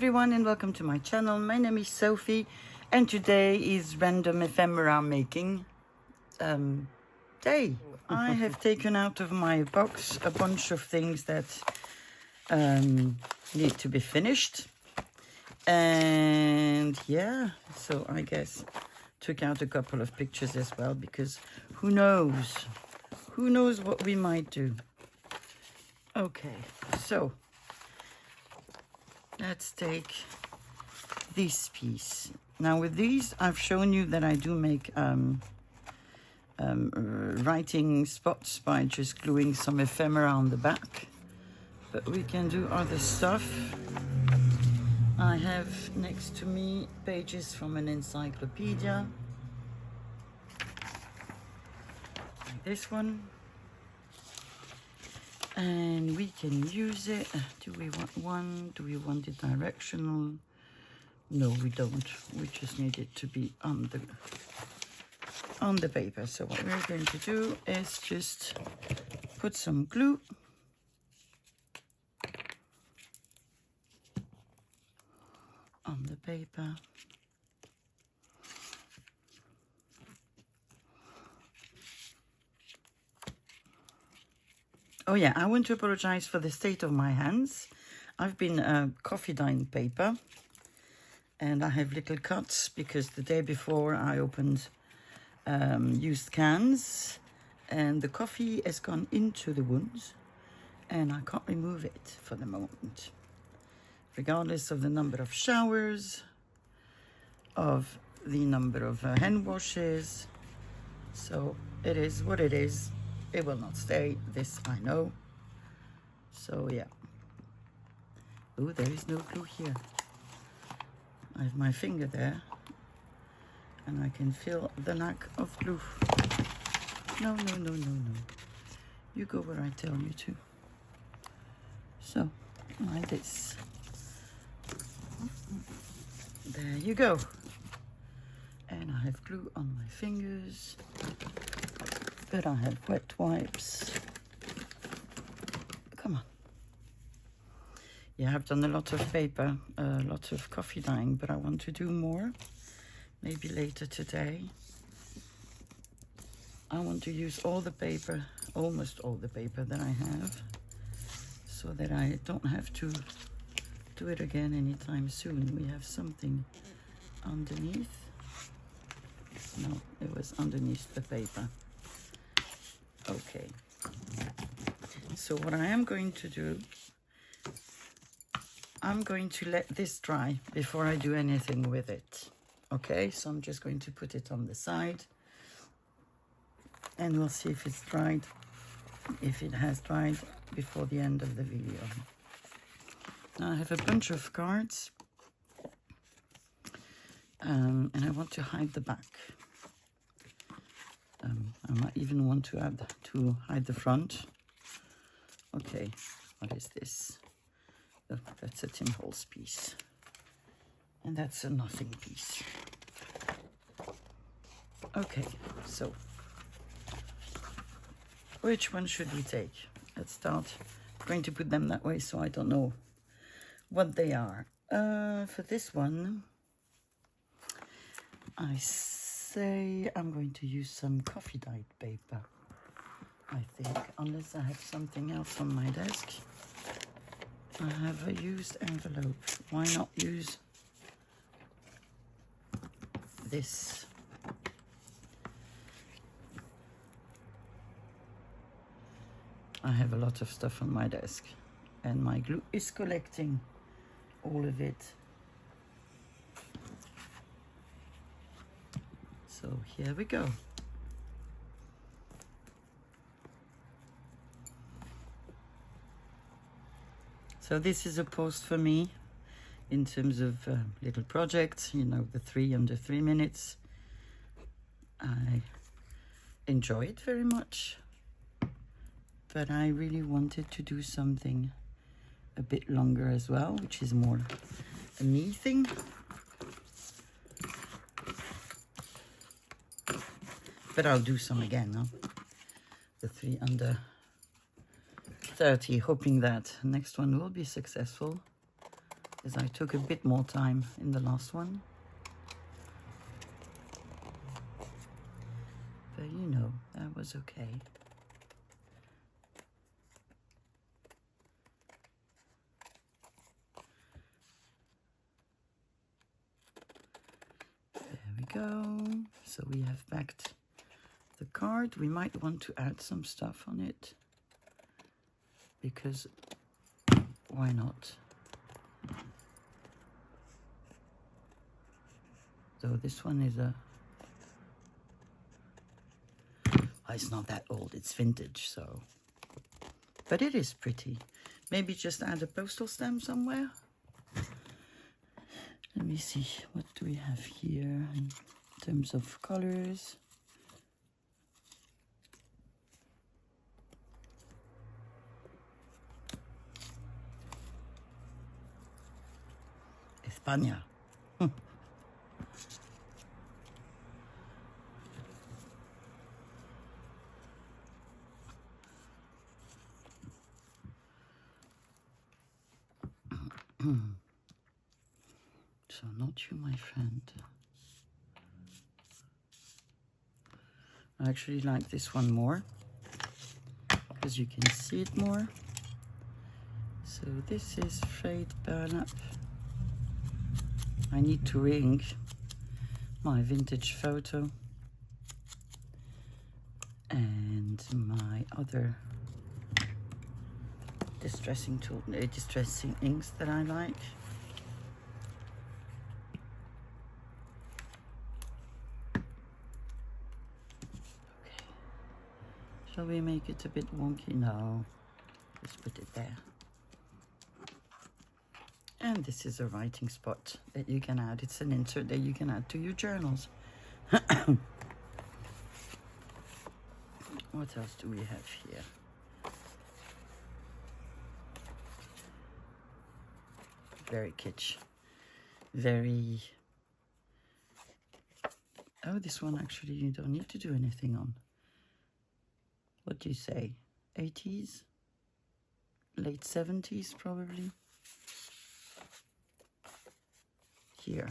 everyone and welcome to my channel. My name is Sophie and today is random ephemera making day. I have taken out of my box a bunch of things that need to be finished, and yeah, so I guess took out a couple of pictures as well, because who knows what we might do. Okay, so let's take this piece. Now with these, I've shown you that I do make writing spots by just gluing some ephemera on the back. But we can do other stuff. I have next to me pages from an encyclopedia. Like this one. And we can use it. Do we want one? Do we want it directional? No, we don't. We just need it to be on the paper. So what we're going to do is just put some glue on the paper. Oh yeah, I want to apologize for the state of my hands. I've been coffee dyeing paper and I have little cuts because the day before I opened used cans and the coffee has gone into the wounds and I can't remove it for the moment, regardless of the number of showers, of the number of hand washes. So it is what it is. It will not stay, this I know. So yeah. Oh, there is no glue here. I have my finger there and I can feel the lack of glue. No. You go where I tell you to. So, like this. There you go. And I have glue on my fingers. But I have wet wipes. Come on. Yeah, I've done a lot of paper, a lot of coffee dyeing, but I want to do more. Maybe later today. I want to use all the paper, almost all the paper that I have, so that I don't have to do it again anytime soon. We have something underneath. No, it was underneath the paper. Okay, so what I am going to do, I'm going to let this dry before I do anything with it. Okay, so I'm just going to put it on the side and we'll see if it's dried, if it has dried before the end of the video. Now I have a bunch of cards and I want to hide the back. I might even want to hide the front. Okay, what is this? Oh, that's a Tim Holtz piece. And that's a nothing piece. Okay, so which one should we take? Let's start. I'm going to put them that way so I don't know what they are. For this one, I say I'm going to use some coffee dyed paper, I think, unless I have something else on my desk. I have a used envelope. Why not use this? I have a lot of stuff on my desk and my glue is collecting all of it. So here we go. So this is a post for me in terms of little projects, you know, the 3 under 3 minutes. I enjoy it very much, but I really wanted to do something a bit longer as well, which is more a me thing. But I'll do some again, huh? The 3 under 30. 30, hoping that next one will be successful. as I took a bit more time in the last one. But you know, that was okay. There we go. So we have backed the card. We might want to add some stuff on it, because why not? So this one is a, well, it's not that old, it's vintage, so, but it is pretty. Maybe just add a postal stamp somewhere. Let me see, what do we have here in terms of colors? España. So not you, my friend. I actually like this one more, because you can see it more. So this is Frayed Burn Up. I need to ring my vintage photo and my other distressing inks that I like. Okay. Shall we make it a bit wonky? No. Just put it there. And this is a writing spot that you can add. It's an insert that you can add to your journals. What else do we have here? Very kitsch. Very... Oh, this one actually you don't need to do anything on. What do you say? 80s? Late 70s probably? Here.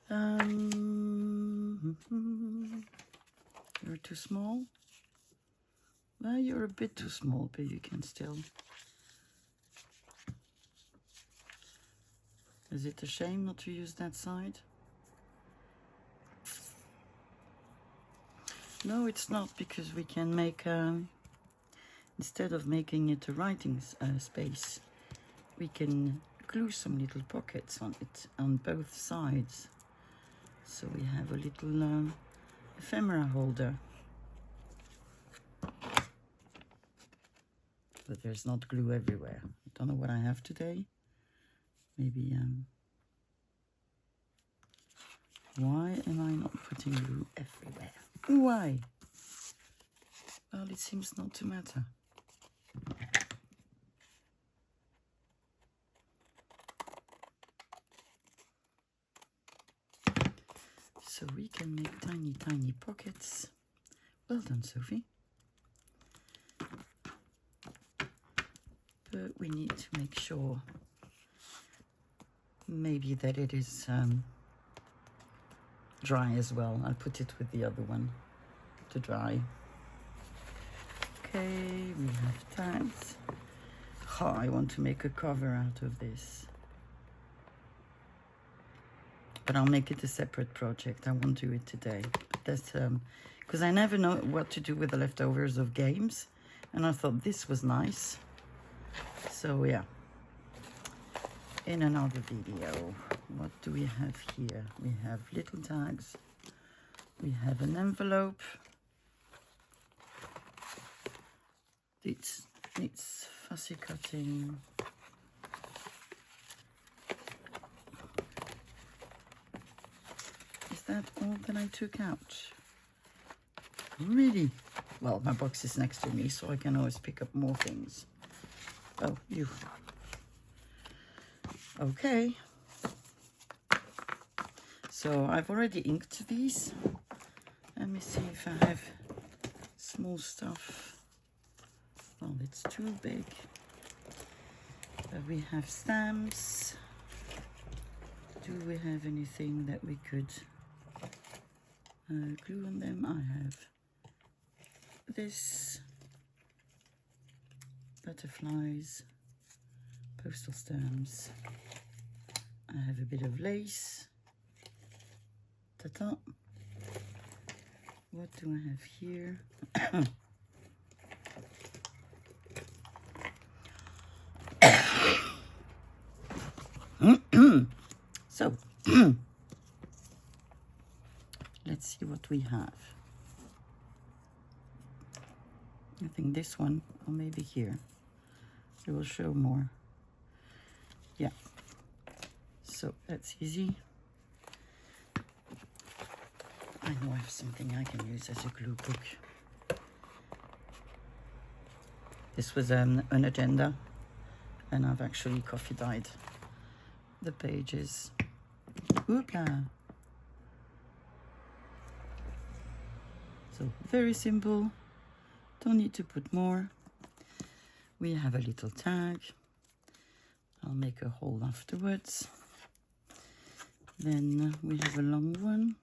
You're too small? Well, you're a bit too small, but you can still... Is it a shame not to use that side? No, it's not, because we can make, instead of making it a writing space, we can glue some little pockets on it on both sides. So we have a little ephemera holder. But there's not glue everywhere. I don't know what I have today. Maybe, why am I not putting glue everywhere? Why? Well, it seems not to matter. So we can make tiny, tiny pockets. Well done, Sophie. But we need to make sure maybe that it is dry as well. I'll put it with the other one to dry. Okay, we have tags. Oh, I want to make a cover out of this. But I'll make it a separate project. I won't do it today. But that's because I never know what to do with the leftovers of games, and I thought this was nice. So yeah, in another video. What do we have here? We have little tags. We have an envelope. It's fussy cutting. Is that all that I took out? Really? Well, my box is next to me, so I can always pick up more things. Oh, you. Okay. So I've already inked these. Let me see if I have small stuff. Oh, it's too big. We have stamps. Do we have anything that we could glue on them? I have this, butterflies, postal stamps. I have a bit of lace. Ta-ta. What do I have here? So, let's see what we have. I think this one, or maybe here, it will show more. Yeah, so that's easy. I know I have something I can use as a glue book. This was an agenda, and I've actually coffee dyed the pages. Oopla! So very simple, don't need to put more. We have a little tag. I'll make a hole afterwards. Then we have a long one.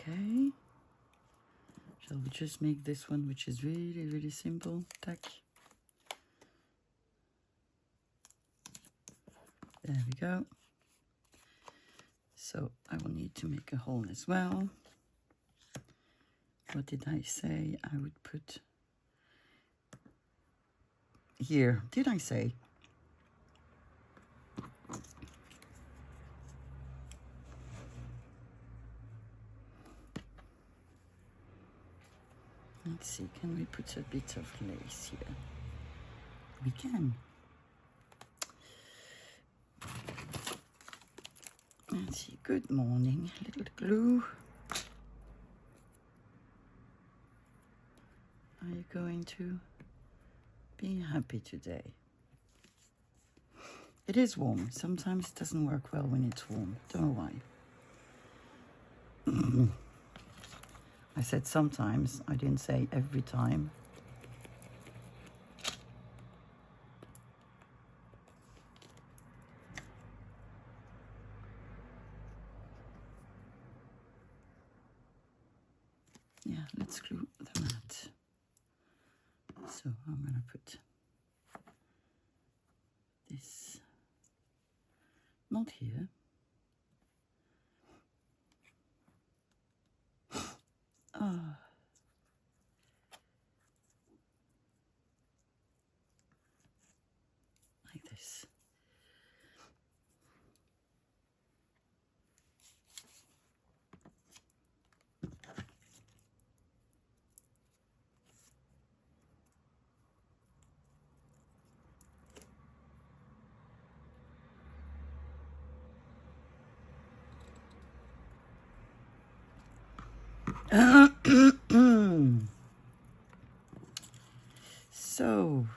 Okay, shall we just make this one, which is really, really simple? Tack. There we go. So I will need to make a hole as well. What did I say I would put here? Did I say? Let's see, can we put a bit of lace here? We can. Let's see, good morning, little glue. Are you going to be happy today? It is warm. Sometimes it doesn't work well when it's warm. Don't know why. I said sometimes, I didn't say every time. Yeah, let's glue the mat. So I'm going to put this, not here. Oh. Like this. So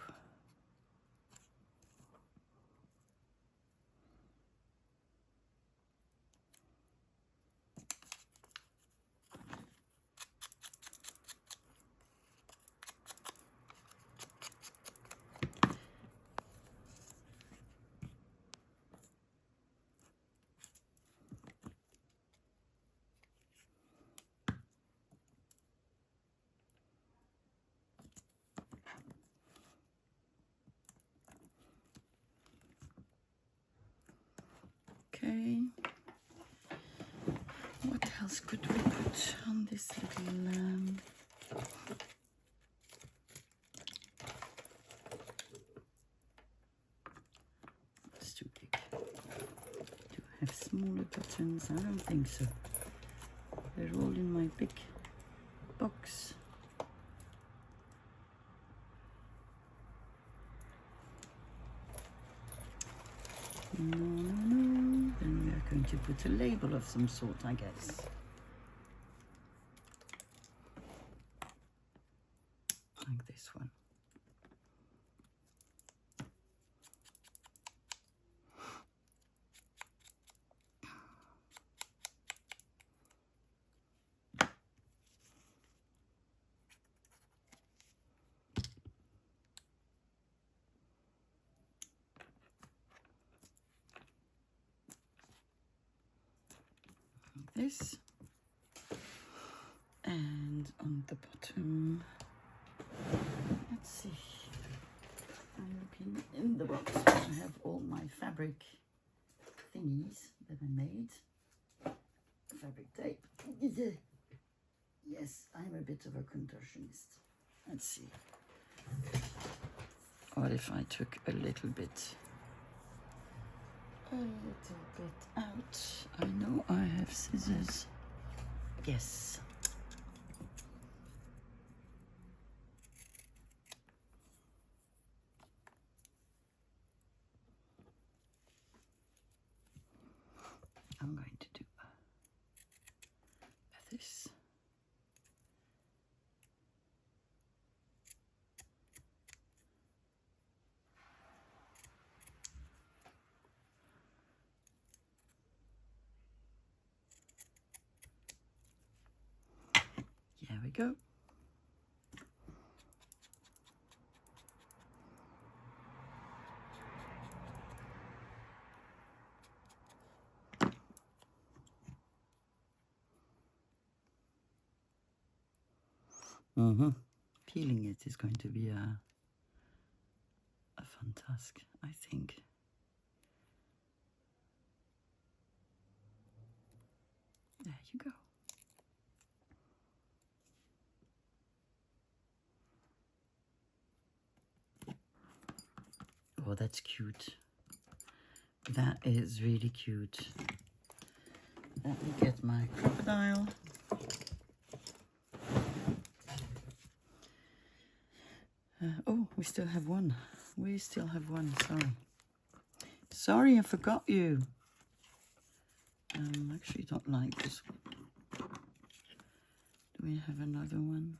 okay, what else could we put on this little it's too big. Do I have smaller buttons? I don't think so. They're all in my big box. No. Then we are going to put a label of some sort, I guess. Like this one. This, and on the bottom, let's see, I'm looking in the box where I have all my fabric thingies that I made. Fabric tape. Yes, I'm a bit of a contortionist. Let's see. What if I took a little bit out? I know I have scissors. Yes. I'm going to do this. There we go. Peeling it is going to be a fun task, I think. There you go. Oh, that's cute. That is really cute. Let me get my crocodile. Oh, we still have one. We still have one, sorry. Sorry, I forgot you. Actually don't like this one. Do we have another one?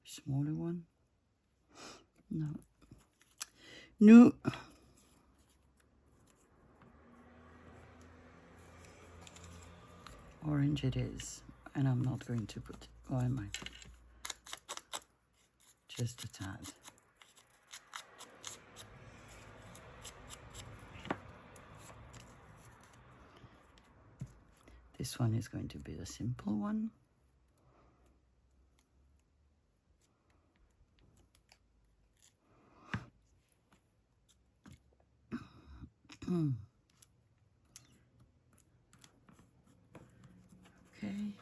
Smaller one? No. No. Orange it is. And I'm not going to put, or am I? Just a tad. This one is going to be a simple one. Okay.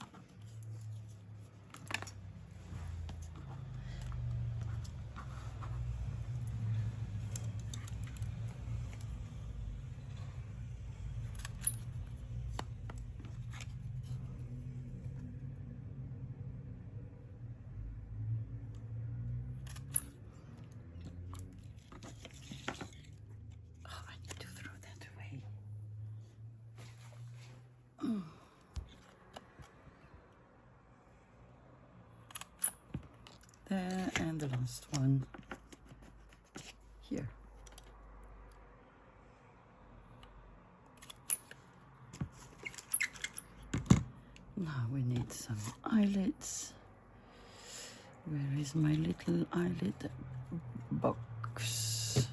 There, and the last one here. Now we need some eyelids. Where is my little eyelid box?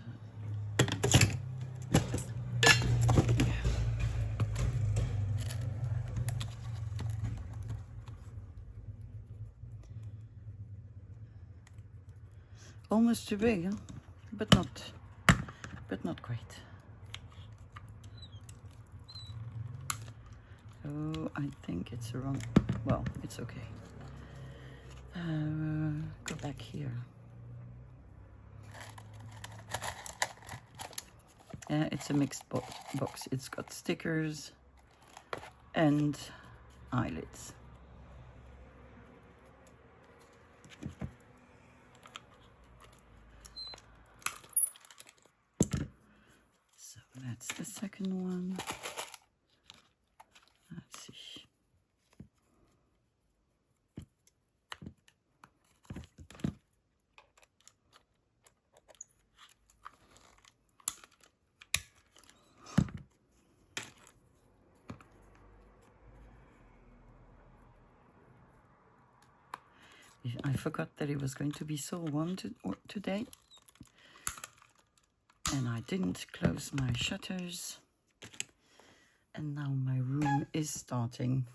Almost too big, huh? but not quite. Oh, I think it's wrong. Well, it's okay. Go back here. It's a mixed box. It's got stickers and eyelids. second one. Let's see. I forgot that it was going to be so warm today, and I didn't close my shutters, and now my room is starting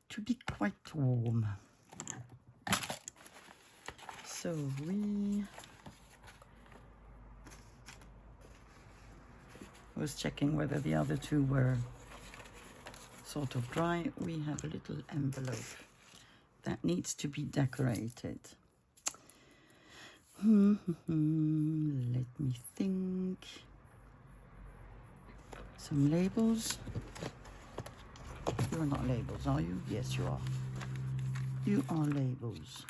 to be quite warm. So we was checking whether the other two were sort of dry. We have a little envelope that needs to be decorated. Let me think. Some labels. You're not labels, are you? Yes, you are. You are labels.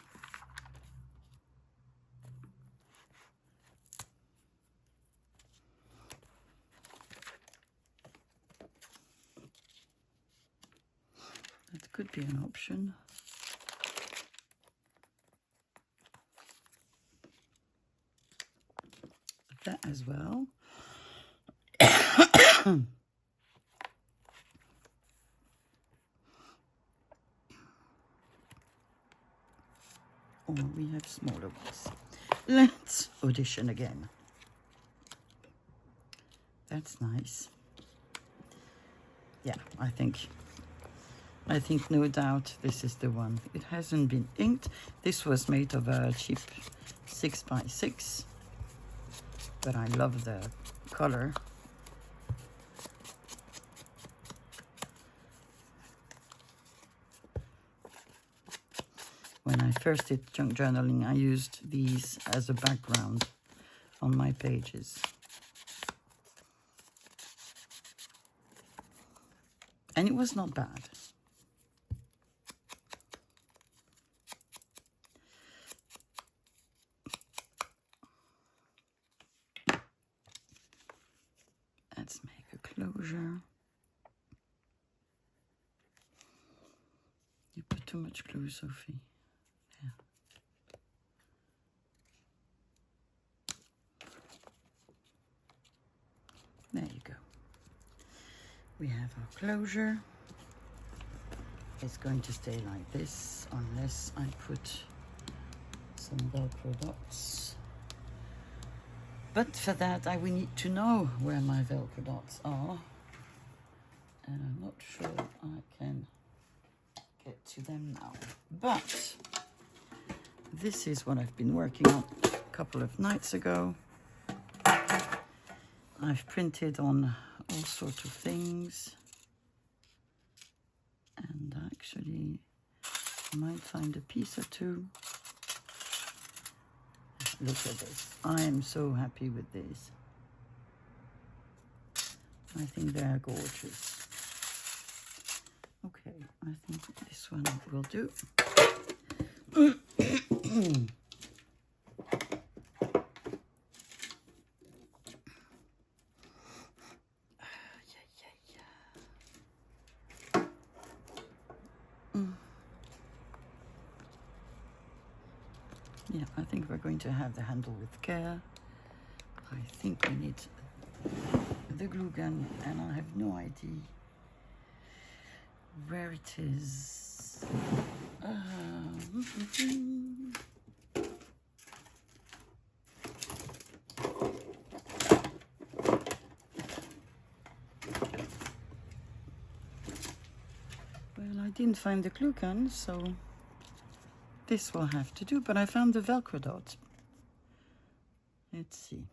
That could be an option. That as well. Or we have smaller ones. Let's audition again. That's nice. Yeah, I think no doubt this is the one. It hasn't been inked. This was made of a cheap 6x6, but I love the color. When I first did junk journaling, I used these as a background on my pages. And it was not bad. Let's make a closure. You put too much glue, Sophie. Yeah. There you go. We have our closure. It's going to stay like this unless I put some Velcro dots. But for that, I will need to know where my Velcro dots are. And I'm not sure I can get to them now. But this is what I've been working on a couple of nights ago. I've printed on all sorts of things. And actually, I might find a piece or two. Look at this. I am so happy with these. I think they're gorgeous. Okay, I think this one will do. Yeah, I think we're going to have the handle with care. I think we need the glue gun, and I have no idea where it is. Well, I didn't find the glue gun, so this will have to do, but I found the Velcro dot. Let's see.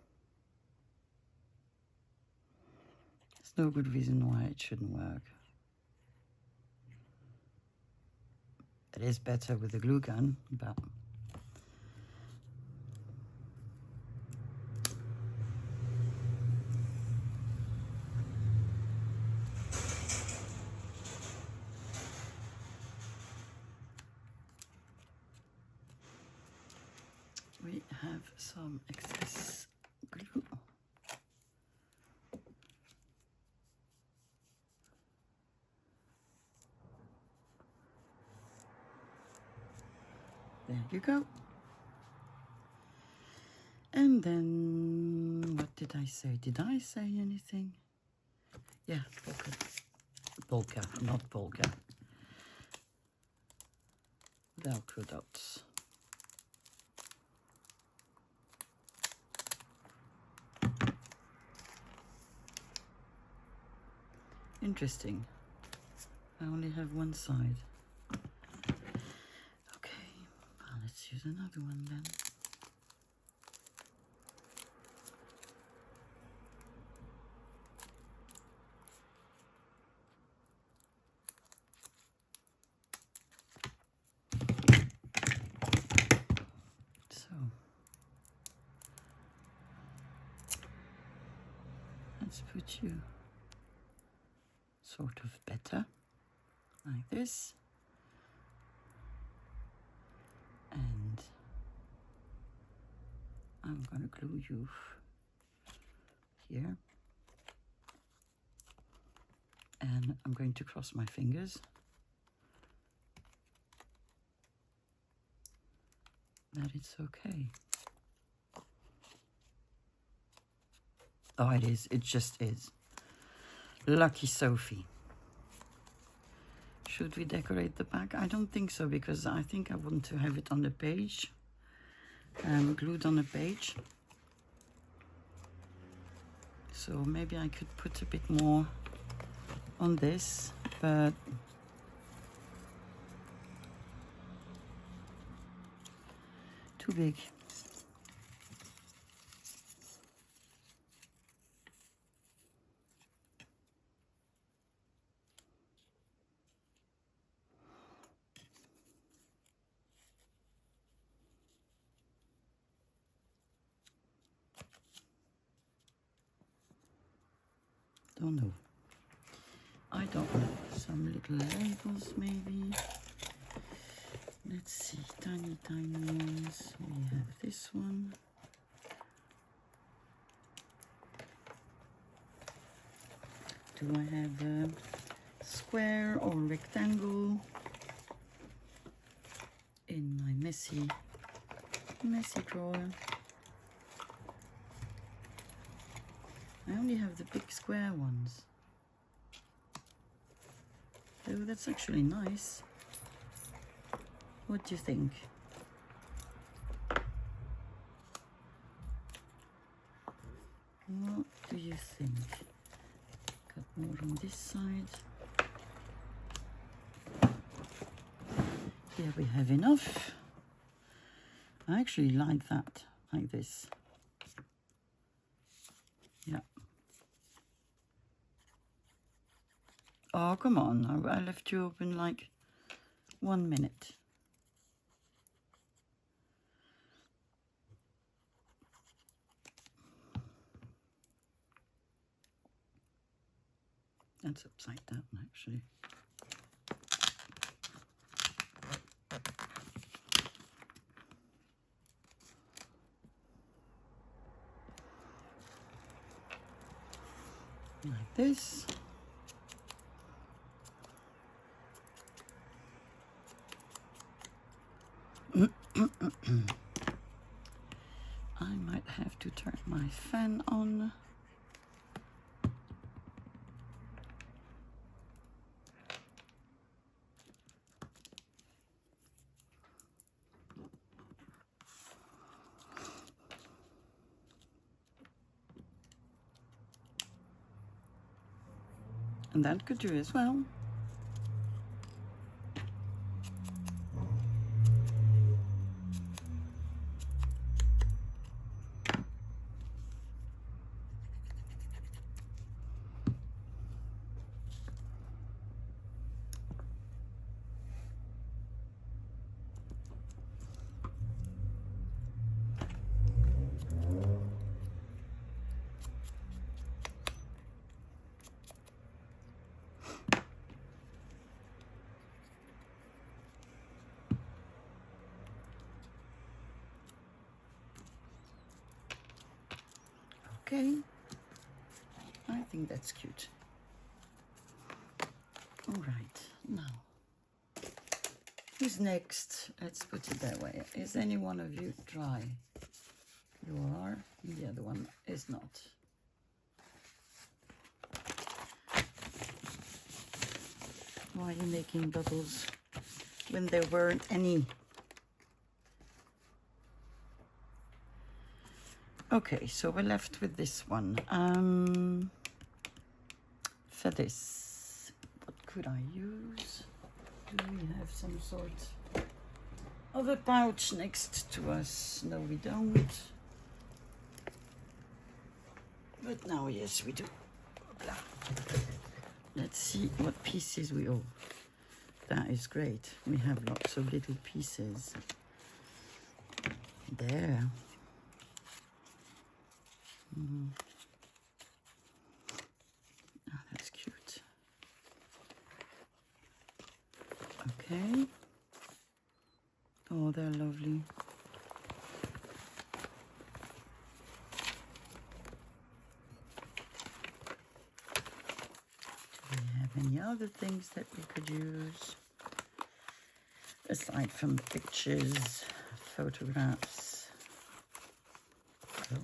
There's no good reason why it shouldn't work. It is better with the glue gun, but we have some excess glue. There you go. And then, what did I say? Did I say anything? Yeah, polka, not polka. Velcro dots. Interesting. I only have one side. Okay, well, let's use another one then. So, let's put you sort of better, like this. And I'm going to glue you here. And I'm going to cross my fingers. That it's okay. Oh, it is. It just is. Lucky Sophie. Should we decorate the back? I don't think so, because I think I want to have it on the page. Glued on the page. So maybe I could put a bit more on this, but too big. Don't know. I don't know. Some little labels maybe. Let's see. Tiny, tiny ones. We have this one. Do I have a square or rectangle in my messy drawer? I only have the big square ones. Oh, that's actually nice. What do you think? What do you think? Got more on this side. Here we have enough. I actually like that, like this. Yeah. Oh, come on. I left you open like 1 minute. That's upside down, actually. Like this. I might have to turn my fan on. And that could do as well. Okay, I think that's cute. All right, now Who's next? Let's put it that way. Is any one of you dry? You are. The other one is not. Why are you making bubbles when there weren't any? Okay, so we're left with this one. For this, what could I use? Do we have some sort of a pouch next to us? No, we don't. But now, yes, we do. Blah. Let's see what pieces we... Oh, that is great. We have lots of little pieces. There. Oh, that's cute. Okay. Oh, they're lovely. Do we have any other things that we could use? Aside from pictures, photographs. Oh.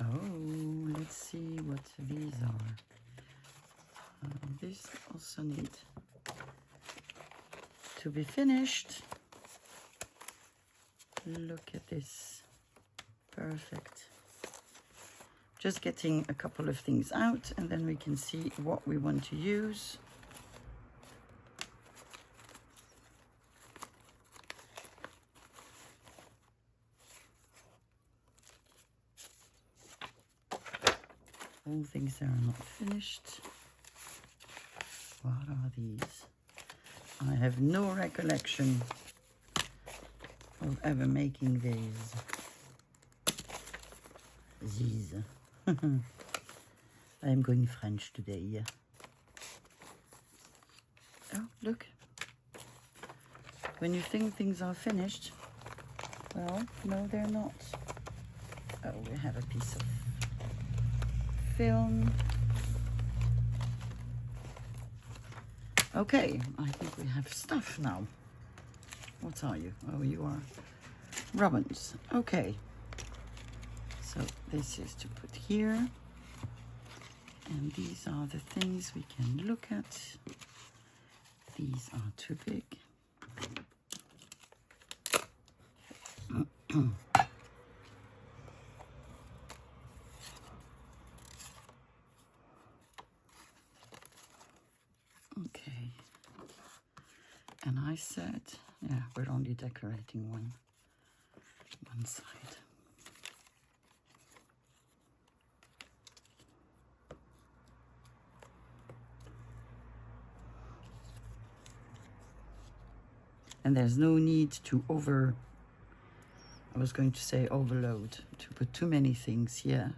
Oh, let's see what these are. This also need to be finished. Look at this. Perfect. Just getting a couple of things out and then we can see what we want to use. All things that are not finished. What are these? I have no recollection of ever making these. I am going French today. Oh, look. When you think things are finished, well, no, they're not. Oh, we have a piece of film. Okay, I think we have stuff now. What are you? Oh, you are ribbons. Okay. So this is to put here. And these are the things we can look at. These are too big. Okay. And I said, yeah, we're only decorating one side. And there's no need to I was going to say overload, to put too many things here.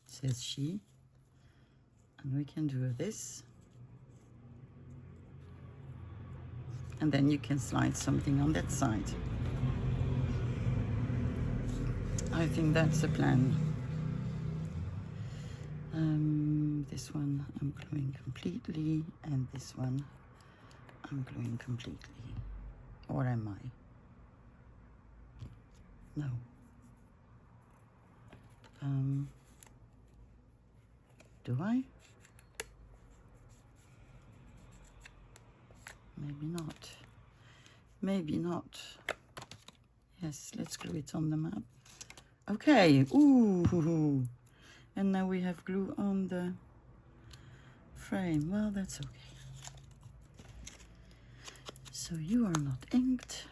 Says she. And we can do this. And then you can slide something on that side. I think that's the plan. This one I'm gluing completely, and this one I'm gluing completely. Or am I? No. Do I? Maybe not. Maybe not. Yes, let's glue it on the map. Okay. Ooh. And now we have glue on the frame. Well, that's okay. So you are not inked.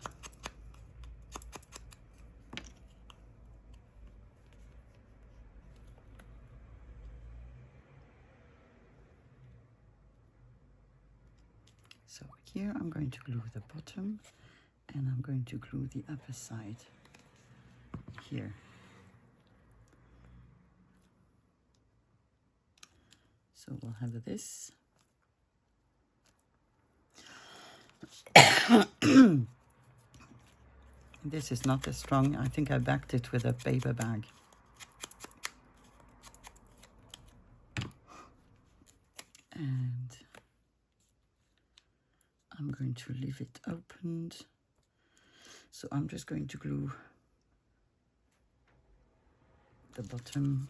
So here I'm going to glue the bottom and I'm going to glue the upper side here. So we'll have this. This is not as strong. I think I backed it with a paper bag. And I'm going to leave it opened. So I'm just going to glue the bottom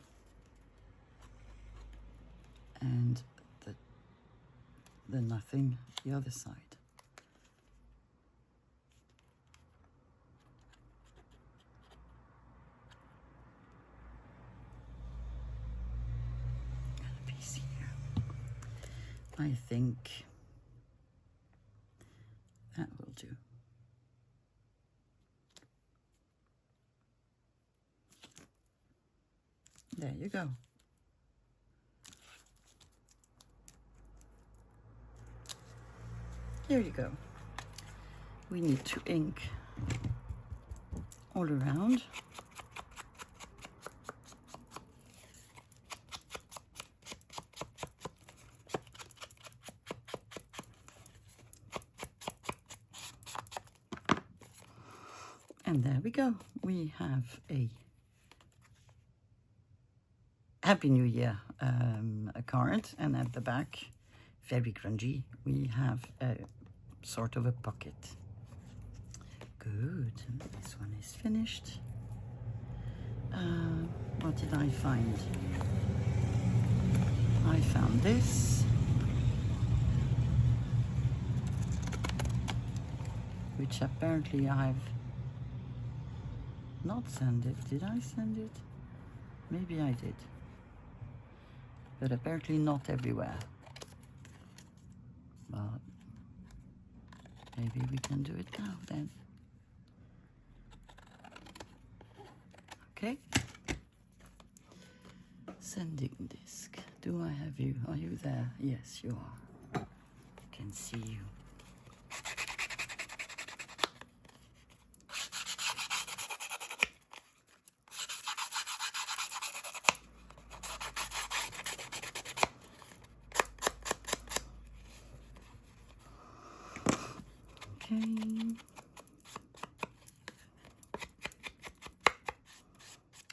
and the nothing the other side. And a piece here. I think that will do. There you go. Here you go. We need to ink all around. And there we go. We have a Happy New Year a card, and at the back, very grungy, we have a sort of a pocket. Good. This one is finished. What did I find? I found this, which apparently I've not sent it. Did I send it? Maybe I did. But apparently not everywhere. But maybe we can do it now then. Okay. Sending disk. Do I have you? Are you there? Yes, you are. I can see you. Okay.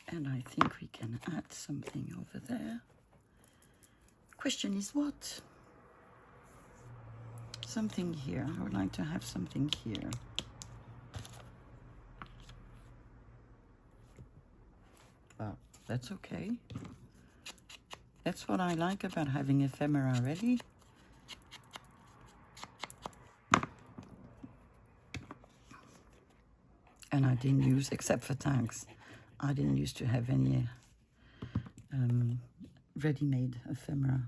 And I think we can add something over there. Question is what? Something here. I would like to have something here. Well, that's okay. That's what I like about having ephemera ready. And I didn't use, except for tags, I didn't used to have any ready-made ephemera.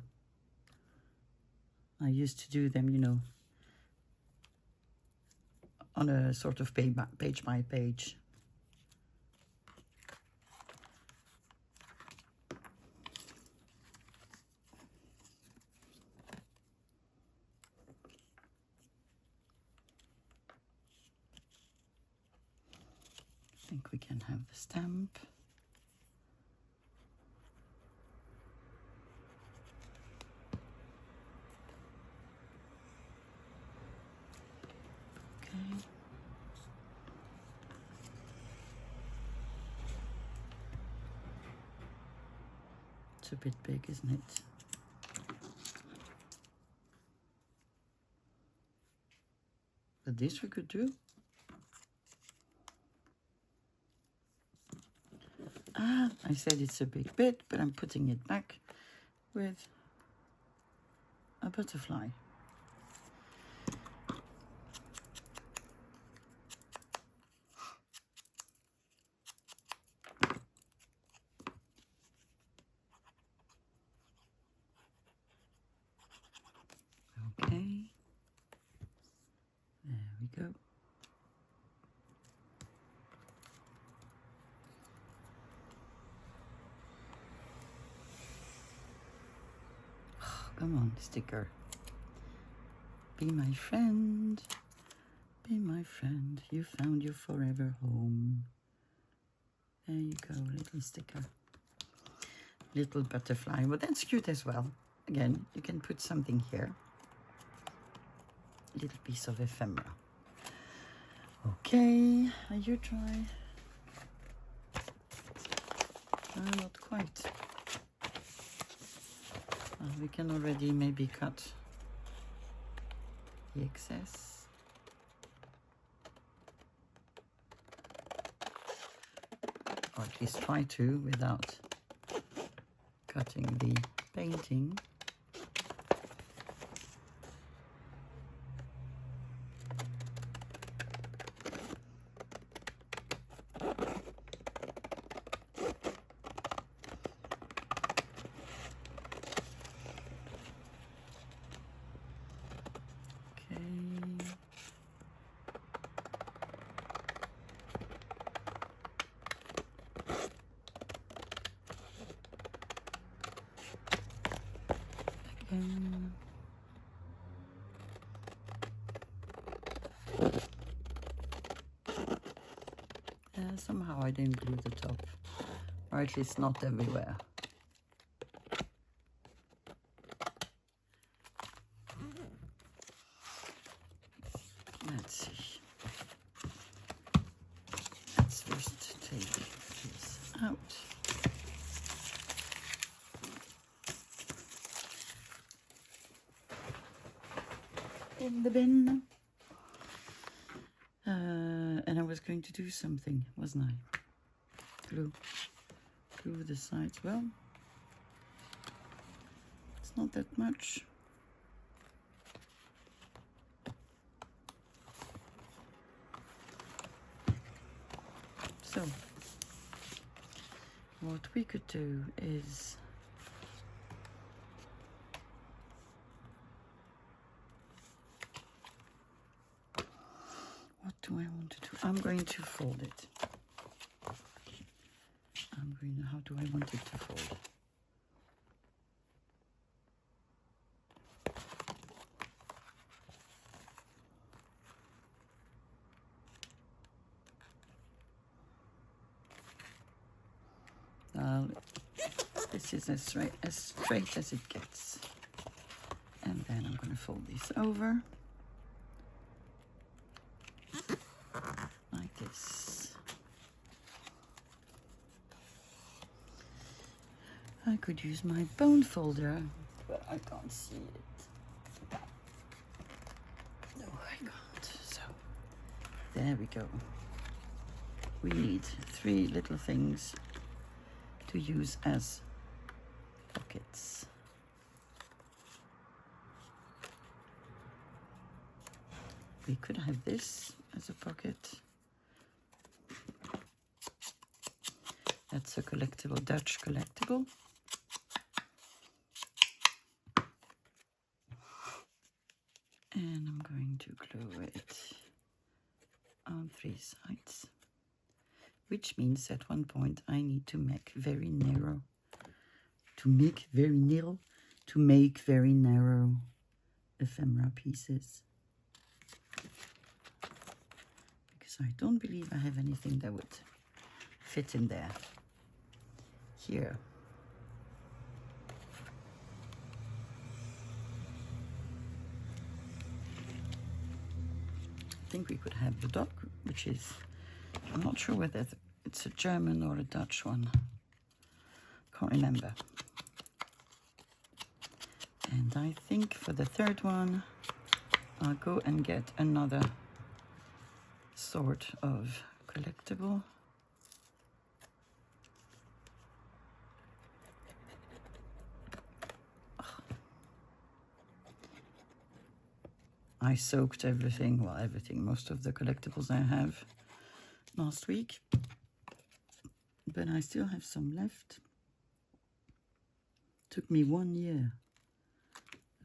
I used to do them, you know, on a sort of page by page. I think we can have the stamp. Okay. It's a bit big, isn't it? But this we could do. Ah, I said it's a big bit, but I'm putting it back with a butterfly. Okay, there we go. Come on, sticker. Be my friend. Be my friend. You found your forever home. There you go, little sticker. Little butterfly. Well, that's cute as well. Again, you can put something here. Little piece of ephemera. Okay, you try. Not quite. We can already maybe cut the excess. Or at least try to without cutting the painting. Somehow I didn't glue the top, or at least not everywhere. Let's see. Let's first take this out. In the bin. And I was going to do something, wasn't I? Glue the sides. Well, it's not that much. So, what we could do is what do I want to do? I'm going to fold it. How do I want it to fold? This is as straight as it gets. And then I'm going to fold this over like this. I could use my bone folder, but I can't see it. No, I can't. So, there we go. We need 3 little things to use as pockets. We could have this as a pocket. That's a collectible, Dutch collectible. And I'm going to glue it on 3 sides, which means at one point I need to make very narrow, ephemera pieces. Because I don't believe I have anything that would fit in there. Here. I think we could have the dog, which is, I'm not sure whether it's a German or a Dutch one. Can't remember. And I think for the 3rd one, I'll go and get another sort of collectible. I soaked everything, most of the collectibles I have last week, but I still have some left. Took me 1 year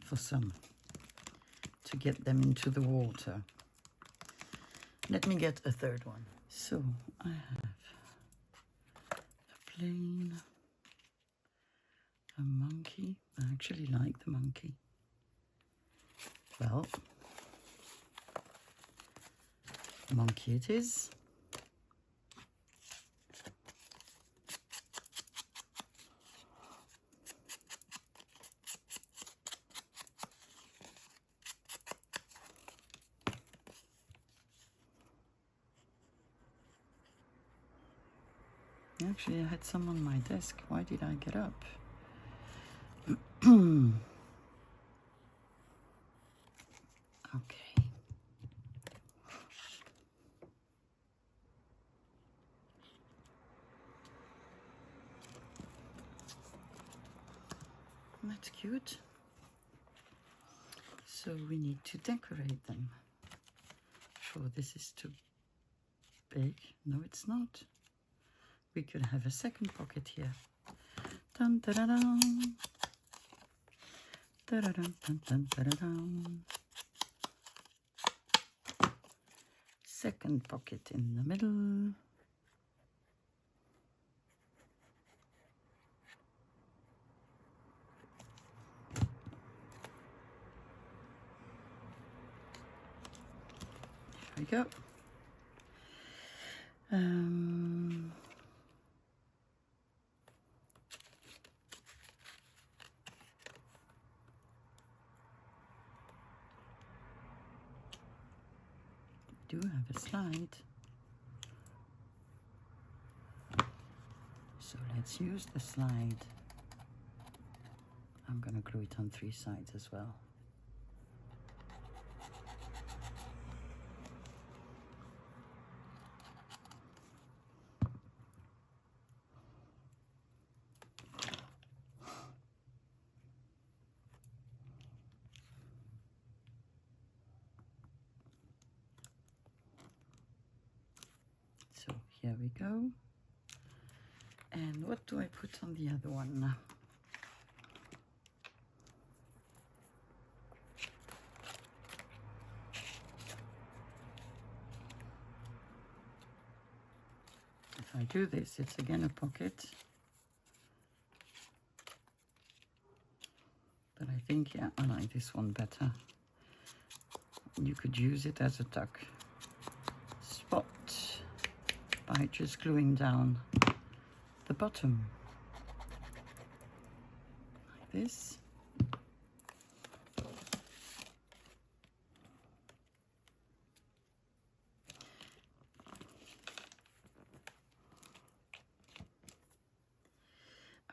for some to get them into the water. Let me get a 3rd one. So I have a plain, a monkey. I actually like the monkey. Well, monkey it is. Actually, I had some on my desk. Why did I get up? Okay. That's cute. So we need to decorate them. Sure, this is too big. No, it's not. We could have a second pocket here. Dun, da, da, dun. Da, da, dun, dun, dun, da, da, dun. Second pocket in the middle. There we go. Do have a slide, so let's use the slide. I'm going to glue it on 3 sides as well. So here we go. And what do I put on the other one? If I do this, it's again a pocket. But I think, yeah, I like this one better. You could use it as a tuck spot by just gluing down the bottom like this.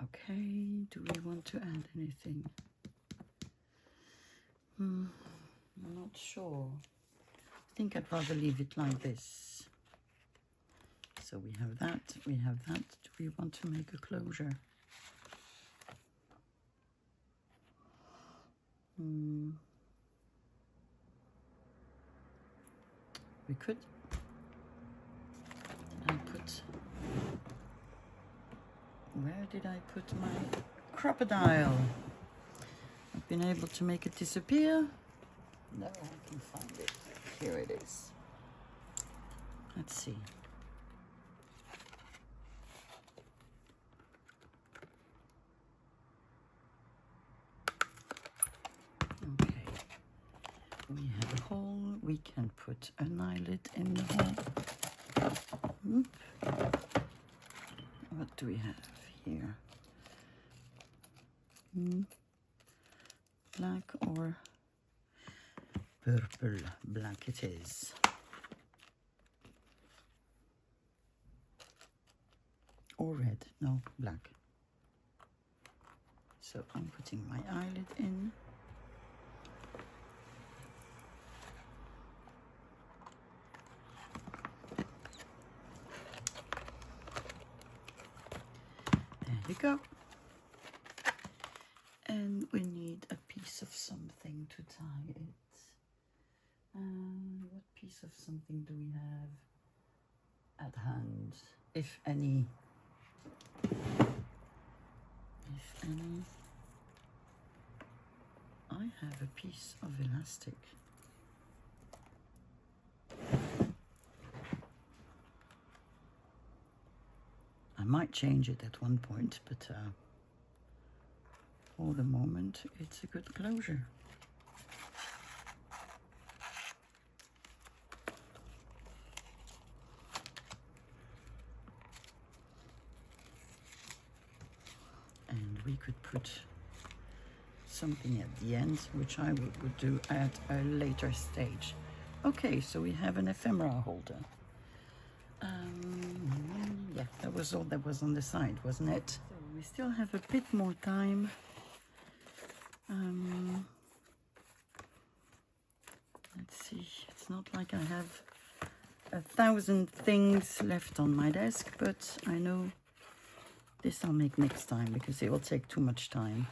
Okay, do we want to add anything? I'm not sure. I think I'd rather leave it like this. So we have that, we have that. Do we want to make a closure? We could. Where did I put my crocodile? I've been able to make it disappear. No, I can find it. Here it is. Let's see. Okay. We have a hole. We can put an eyelid in the hole. What do we have here? Black or purple? Black it is. Or red? No, black. So I'm putting my eyelid in. There you go. And we need a piece of something to tie it. What piece of something do we have at hand, if any? If any. I have a piece of elastic. I might change it at one point, but for the moment it's a good closure. And we could put something at the end, which I would do at a later stage. Okay, so we have an ephemera holder. Yeah, that was all that was on the side, wasn't it? So we still have a bit more time. Let's see, it's not like I have 1,000 things left on my desk, but I know this I'll make next time because it will take too much time.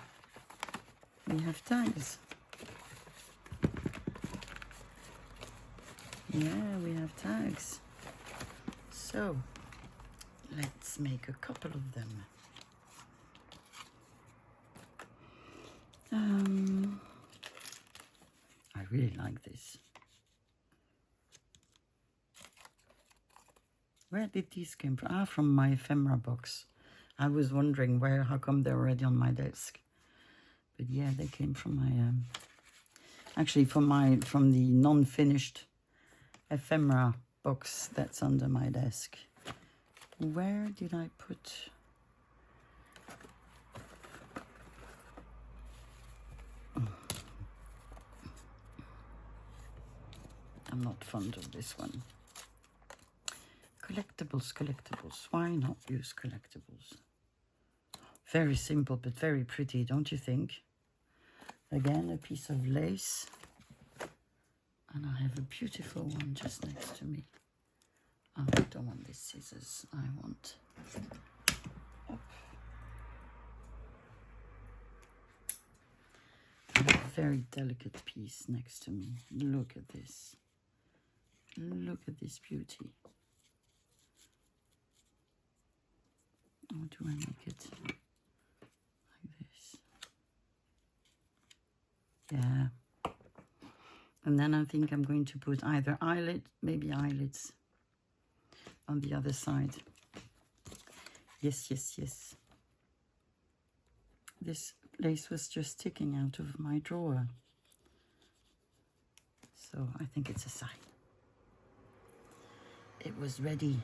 We have tags. Yeah, we have tags. So let's make a couple of them. I really like this. Where did these come from? Ah, from my Ephemera box. I was wondering how come they're already on my desk. But yeah, they came from my, actually from the non-finished Ephemera box that's under my desk. Where did I put? I'm not fond of this one. Collectibles. Why not use collectibles? Very simple, but very pretty, don't you think? Again, a piece of lace. And I have a beautiful one just next to me. Oh, I don't want these scissors. I want up. A very delicate piece next to me. Look at this. Look at this beauty. How do I make it like this? Yeah. And then I think I'm going to put either maybe eyelids on the other side. Yes. This lace was just sticking out of my drawer. So I think it's a sign. It was ready.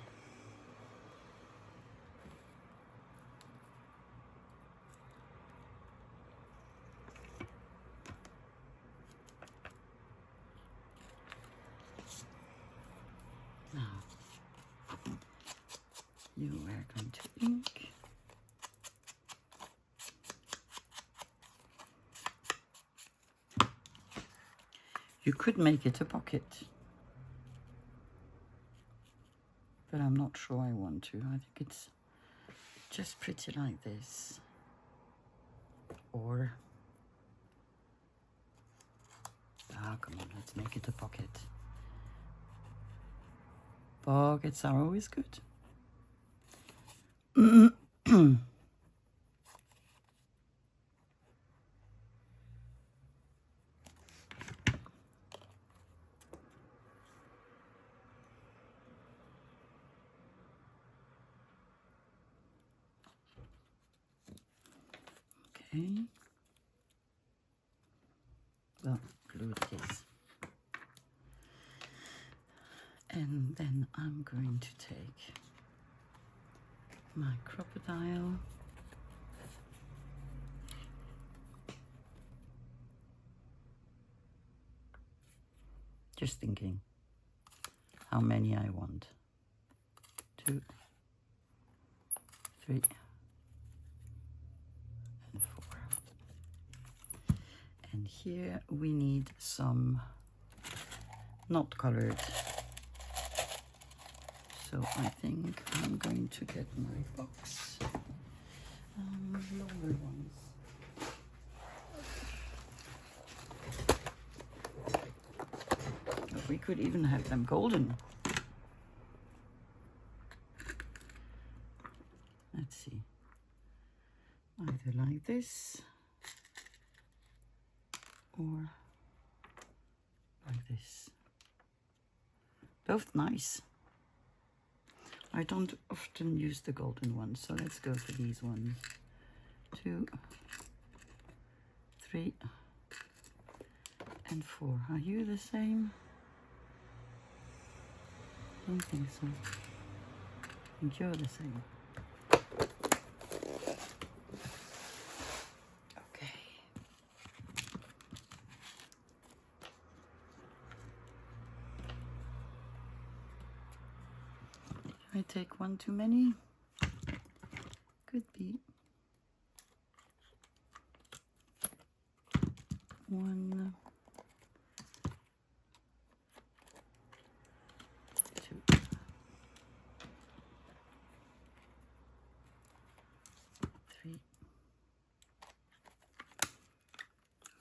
Now, you are going to ink. You could make it a pocket, but I'm not sure I want to. I think it's just pretty like this. Or, come on, let's make it a pocket. Pockets are always good. Okay. Well, glue this. And then I'm going to take my crocodile. Just thinking how many I want. 2, 3, and 4. And here we need some not colored. So I think I'm going to get my box. Longer ones. We could even have them golden. Let's see. Either like this or like this. Both nice. I don't often use the golden ones, so let's go for these ones. 2, 3, and 4. Are you the same? Don't think so. I think you're the same. Okay. Did I take one too many? Could be 1, 2, 3.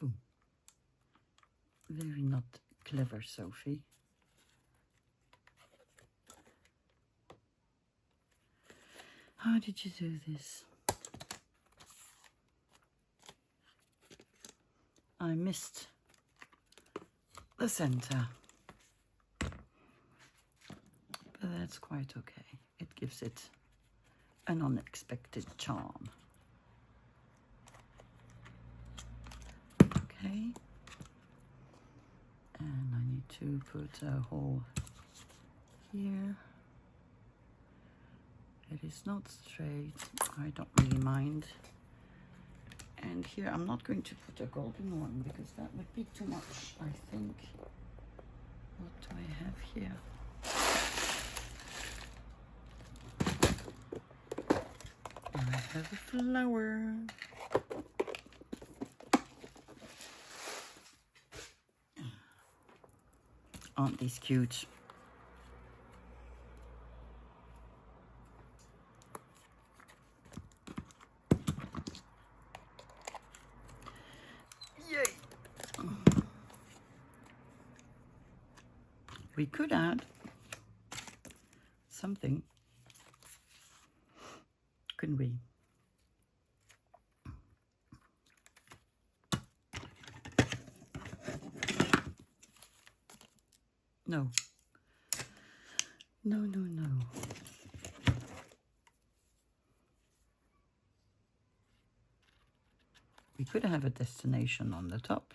Oh, very not clever, Sophie. How did you do this? I missed the center, but that's quite okay. It gives it an unexpected charm. Okay, and I need to put a hole here. It is not straight, I don't really mind. And here I'm not going to put a golden one because that would be too much, I think. What do I have here? I have a flower. Aren't these cute? We could add something, couldn't we? No. No, no, no. We could have a destination on the top.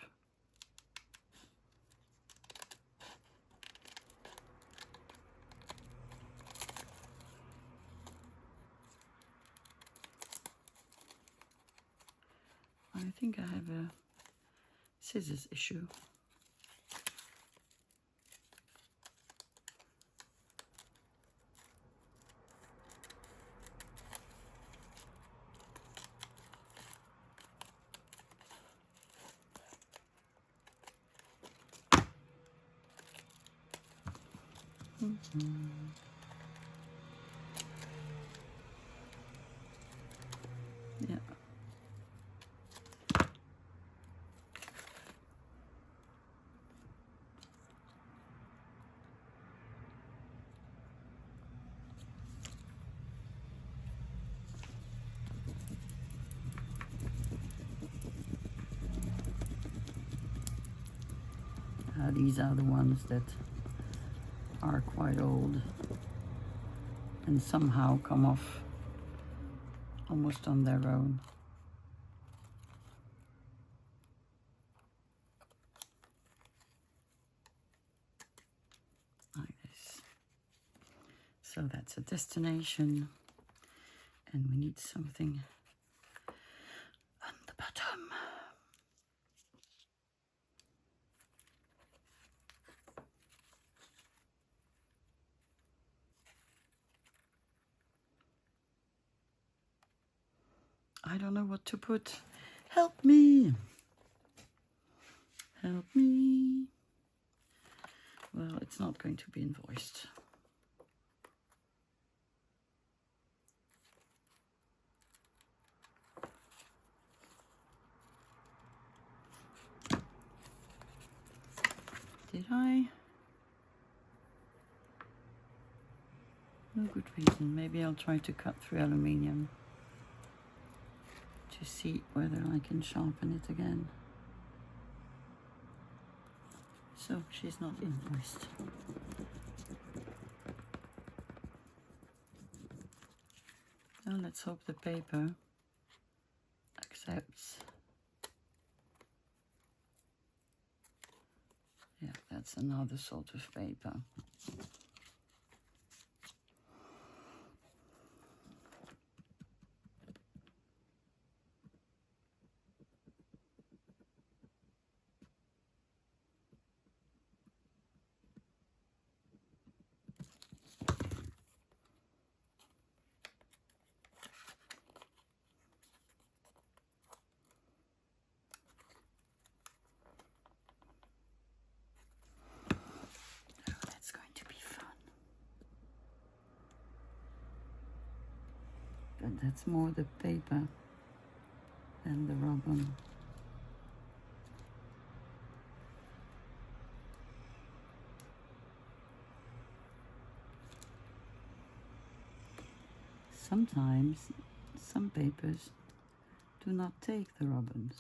I think I have a scissors issue. Yeah. These are the ones that are quite old and somehow come off almost on their own. Like this. So that's a destination, and we need something on the bottom. I don't know what to put. Help me! Help me! Well, it's not going to be invoiced. Did I? No good reason. Maybe I'll try to cut through aluminium to see whether I can sharpen it again. So she's not invoiced. Now let's hope the paper accepts. Yeah, that's another sort of paper. but that's more the paper than the ribbon. Sometimes some papers do not take the ribbons,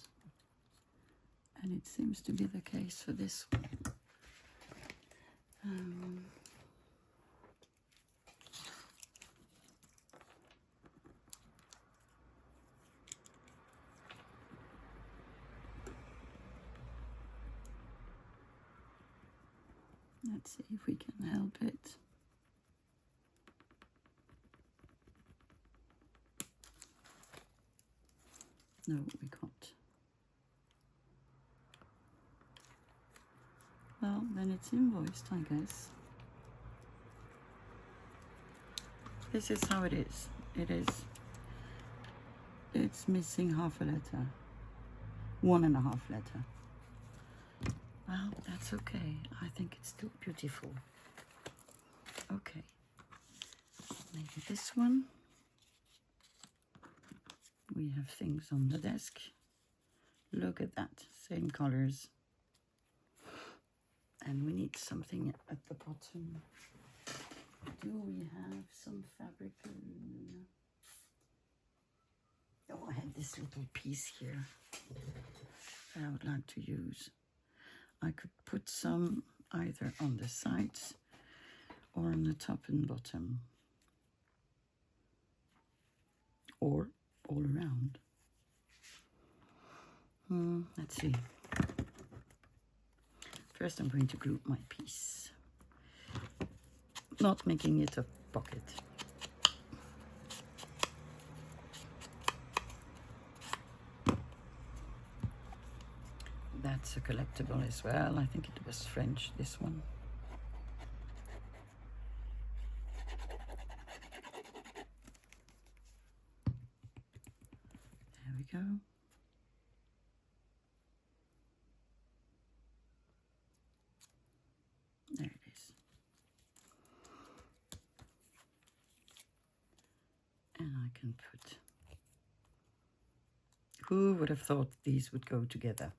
and it seems to be the case for this one. Let's see if we can help it. No, we can't. Well, then it's invoiced, I guess. This is how it is. It's missing half a letter. 1.5 letter. Well, that's okay. I think it's still beautiful. Okay. Maybe this one. We have things on the desk. Look at that. Same colors. And we need something at the bottom. Do we have some fabric? Oh, I had this little piece here that I would like to use. I could put some either on the sides or on the top and bottom, or all around. Let's see. First I'm going to glue my piece, not making it a pocket. That's a collectible as well. I think it was French, this one. There we go. There it is. And I can put... Who would have thought these would go together?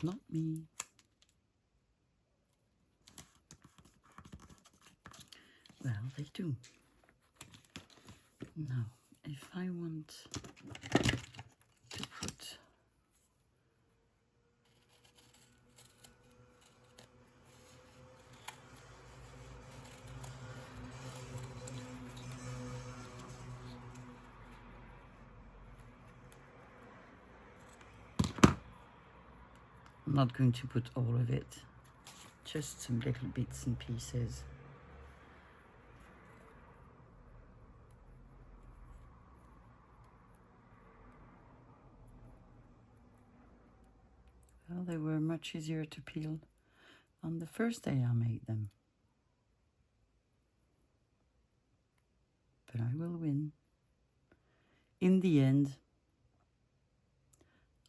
Not me. Well, they do. Now, if I want to put I'm not going to put all of it, just some little bits and pieces. Well, they were much easier to peel on the first day I made them. But I will win. In the end,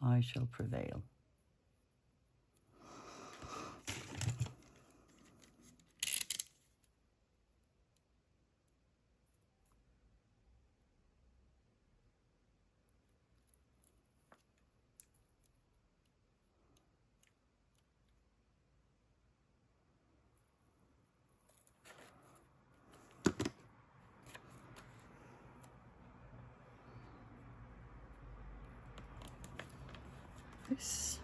I shall prevail. This.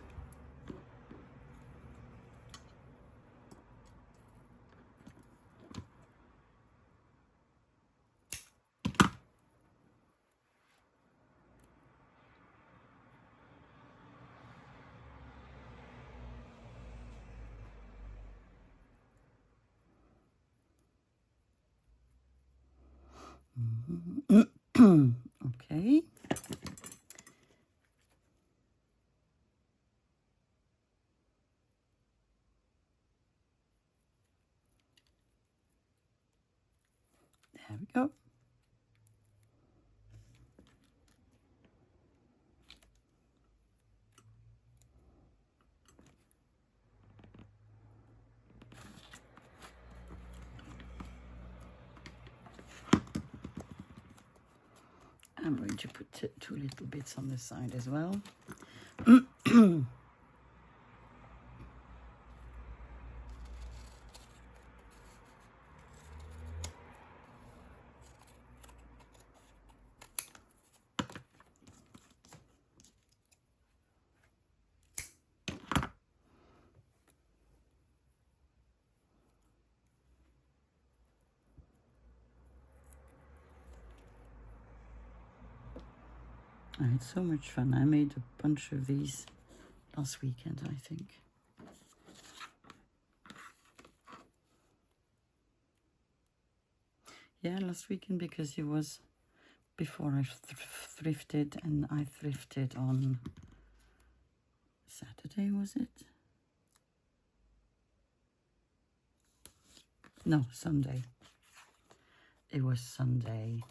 Okay. There we go. I'm going to put two little bits on the side as well. I had so much fun. I made a bunch of these last weekend, I think. Yeah, last weekend, because it was before I thrifted, and I thrifted on Saturday, was it? No, Sunday. It was Sunday.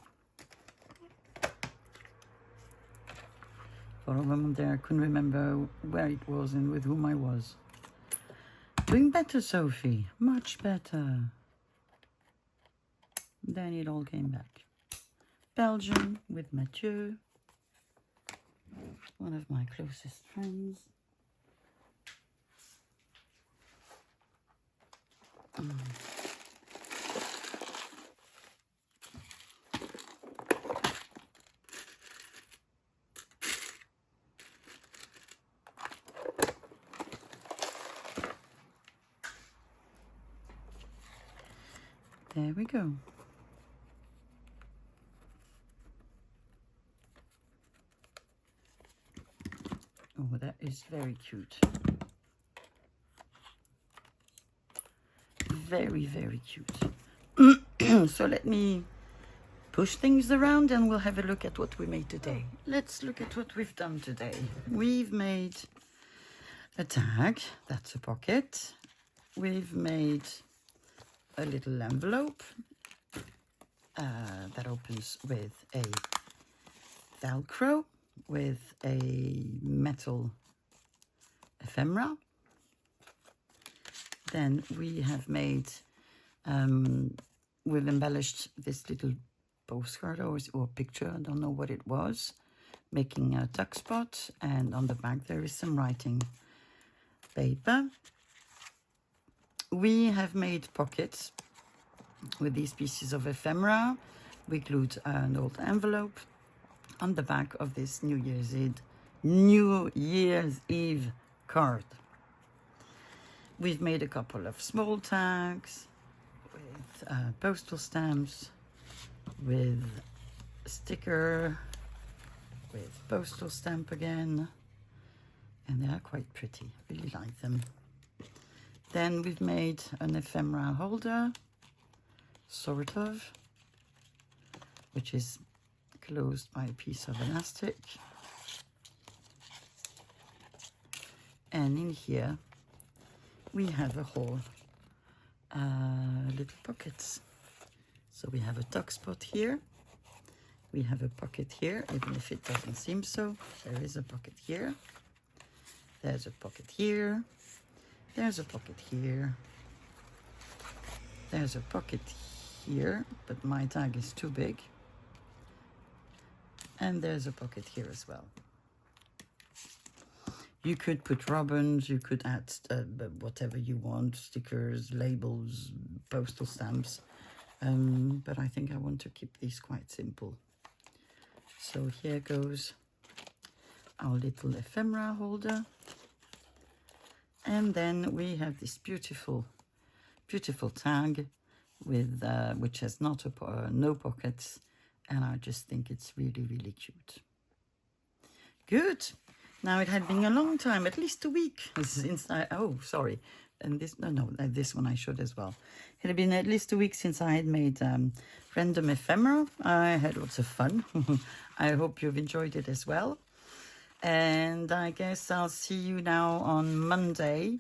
For a moment there, I couldn't remember where it was and with whom I was. Doing better, Sophie. Much better. Then it all came back. Belgium with Mathieu, one of my closest friends. There we go. Oh, that is very cute. Very, very cute. So let me push things around and we'll have a look at what we made today. Let's look at what we've done today. We've made a tag, that's a pocket. We've made a little envelope that opens with a Velcro with a metal ephemera. Then we have made, we've embellished this little postcard or picture, I don't know what it was, making a tuck spot, and on the back there is some writing paper. We have made pockets with these pieces of ephemera. We glued an old envelope on the back of this New Year's Eve card. We've made a couple of small tags with postal stamps, with a sticker, with postal stamp again, and they are quite pretty, really like them. Then we've made an ephemera holder, sort of, which is closed by a piece of elastic. And in here we have a whole little pockets. So we have a tuck spot here, we have a pocket here, even if it doesn't seem so. There is a pocket here, there's a pocket here, there's a pocket here, there's a pocket here, but my tag is too big, and there's a pocket here as well. You could put ribbons, you could add whatever you want, stickers, labels, postal stamps, but I think I want to keep these quite simple. So here goes our little ephemera holder, and then we have this beautiful, beautiful tag with which has no pockets, and I just think it's really, really cute. Good. Now it had been a long time, at least a week since and this one I showed as well. It had been at least a week since I had made random ephemera. I had lots of fun. I hope you've enjoyed it as well. And I guess I'll see you now on Monday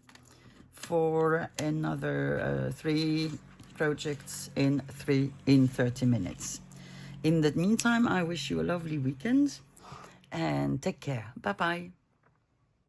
for another 3 projects in 30 minutes. In the meantime, I wish you a lovely weekend and take care. Bye-bye.